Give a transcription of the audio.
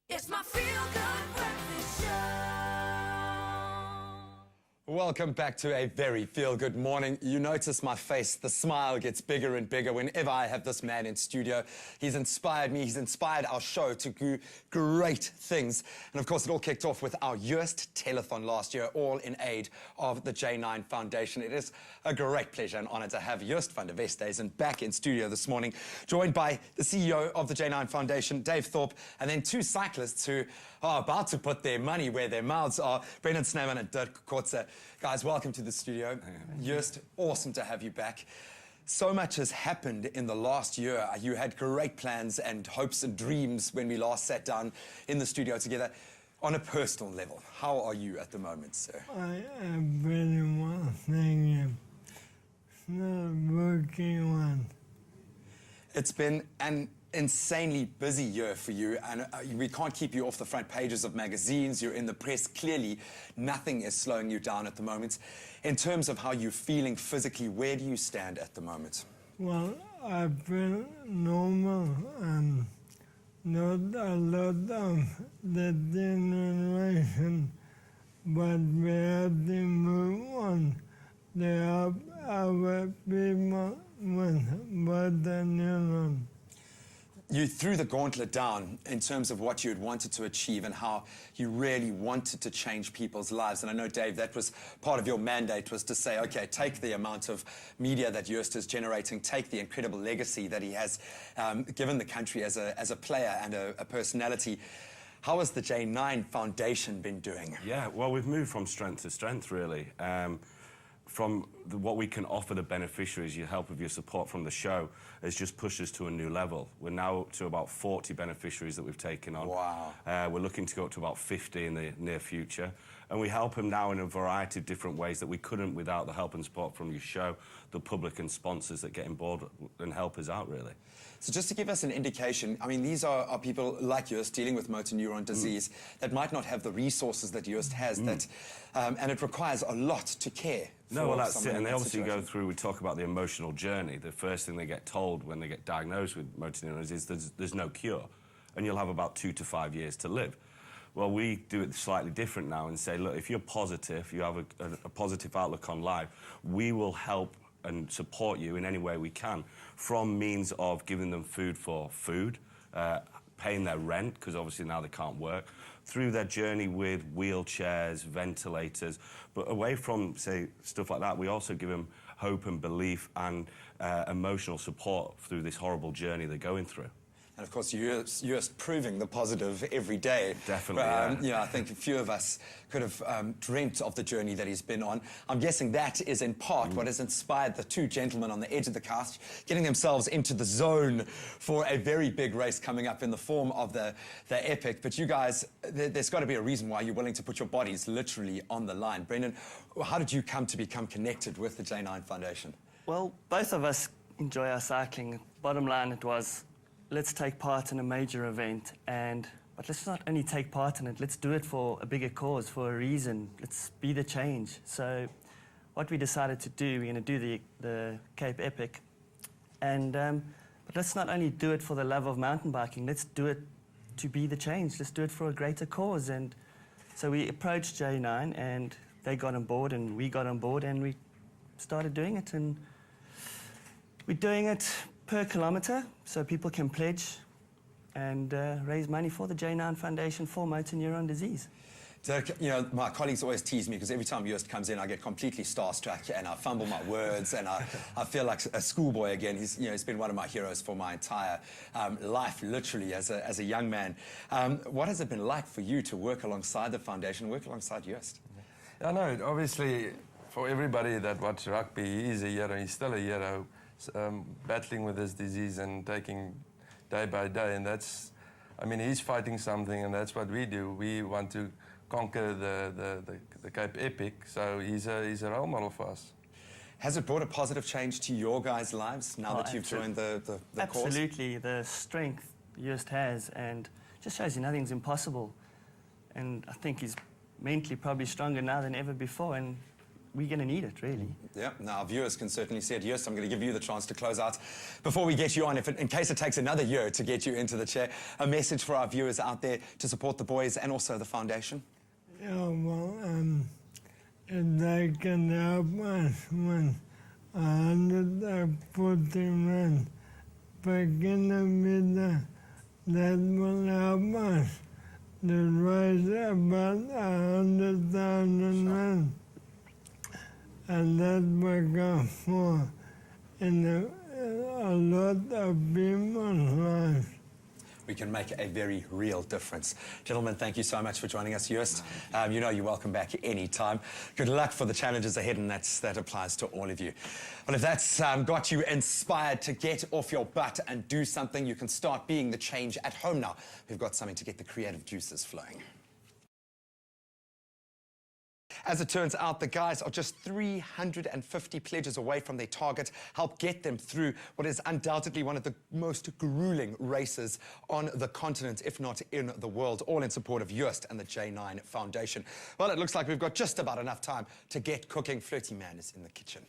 It's my feel-good breakfast show. Welcome back to a very feel-good morning. You notice my face, the smile gets bigger and bigger whenever I have this man in studio. He's inspired me, he's inspired our show to do great things. And of course, it all kicked off with our Yost telethon last year, all in aid of the J9 Foundation. It is a great pleasure and honor to have Yost van der Westhuizen back in studio this morning, joined by the CEO of the J9 Foundation, Dave Thorpe, and then two cyclists who are about to put their money where their mouths are, Brendan Snowman and Dirk. Guys, welcome to the studio. Yost, awesome to have you back. So much has happened in the last year. You had great plans and hopes and dreams when we last sat down in the studio together. On a personal level, how are you at the moment, sir? I am very well, thank you. It's not a working one. It's been an insanely busy year for you, and we can't keep you off the front pages of magazines. You're in the press. Clearly, nothing is slowing you down at the moment. In terms of how you're feeling physically, where do you stand at the moment? Well, I feel normal and not a lot of the generation, but we have to move on. There are other people with better neurons. You threw the gauntlet down in terms of what you had wanted to achieve and how you really wanted to change people's lives. And I know, Dave, that was part of your mandate, was to say, okay, take the amount of media that Yost is generating, take the incredible legacy that he has given the country as a player and a personality. How has the J9 Foundation been doing? Yeah, well, we've moved from strength to strength, really. From what we can offer the beneficiaries, your help of your support from the show has just pushed us to a new level. We're now up to about 40 beneficiaries that we've taken on. Wow. We're looking to go up to about 50 in the near future. And we help them now in a variety of different ways that we couldn't without the help and support from your show, the public and sponsors that get on board and help us out, really. So just to give us an indication, I mean, these are people like Yost dealing with motor neuron disease that might not have the resources that Yost has, and it requires a lot to care. No, well, that's it. And they obviously go through, we talk about the emotional journey. The first thing they get told when they get diagnosed with motor neuron disease is there's no cure, and you'll have about 2 to 5 years to live. Well, we do it slightly different now and say, look, if you're positive, you have a positive outlook on life, we will help and support you in any way we can, from means of giving them food, paying their rent, because obviously now they can't work, through their journey with wheelchairs, ventilators, but away from, say, stuff like that, we also give them hope and belief and emotional support through this horrible journey they're going through. And of course, you're proving the positive every day. Definitely, yeah. You know, I think a few of us could have dreamt of the journey that he's been on. I'm guessing that is in part what has inspired the two gentlemen on the edge of the couch, getting themselves into the zone for a very big race coming up in the form of the Epic. But you guys, there's got to be a reason why you're willing to put your bodies literally on the line. Brendan, how did you come to become connected with the J9 Foundation? Well, both of us enjoy our cycling. Bottom line, it was, let's take part in a major event, but let's not only take part in it, let's do it for a bigger cause, for a reason. Let's be the change. So what we decided to do, we're going to do the Cape Epic, but let's not only do it for the love of mountain biking, let's do it to be the change. Let's do it for a greater cause. And so we approached J9, and they got on board, and we got on board, and we started doing it. And we're doing it per kilometre, so people can pledge and raise money for the J9 Foundation for motor neuron disease. Dirk, you know, my colleagues always tease me because every time Yost comes in, I get completely starstruck and I fumble my words and I feel like a schoolboy again. He's been one of my heroes for my entire life, literally, as a young man. What has it been like for you to work alongside the foundation, work alongside Yost? I know, obviously, for everybody that watches rugby, he is a hero, he's still a hero. Battling with this disease and taking day by day, and that's, I mean, he's fighting something, and that's what we do. We want to conquer the Cape Epic, so he's a role model for us. Has it brought a positive change to your guys' lives now that you've joined the course? Absolutely, the strength Yost has, and just shows you nothing's impossible. And I think he's mentally probably stronger now than ever before, and we're going to need it, really. Yeah, now our viewers can certainly see it. Yes, I'm going to give you the chance to close out. Before we get you on, in case it takes another year to get you into the chair, a message for our viewers out there to support the boys and also the foundation? Yeah, well, if they can help us with 140 men back in the middle, that will help us to raise about 100,000 men. And that will go for in a lot of people's lives. We can make a very real difference. Gentlemen, thank you so much for joining us, Joost. You know you're welcome back anytime. Good luck for the challenges ahead, and that applies to all of you. Well, if that's got you inspired to get off your butt and do something, you can start being the change at home now. We've got something to get the creative juices flowing. As it turns out, the guys are just 350 pledges away from their target. Help get them through what is undoubtedly one of the most grueling races on the continent, if not in the world, all in support of Joost and the J9 Foundation. Well, it looks like we've got just about enough time to get cooking. Flirty Man is in the kitchen.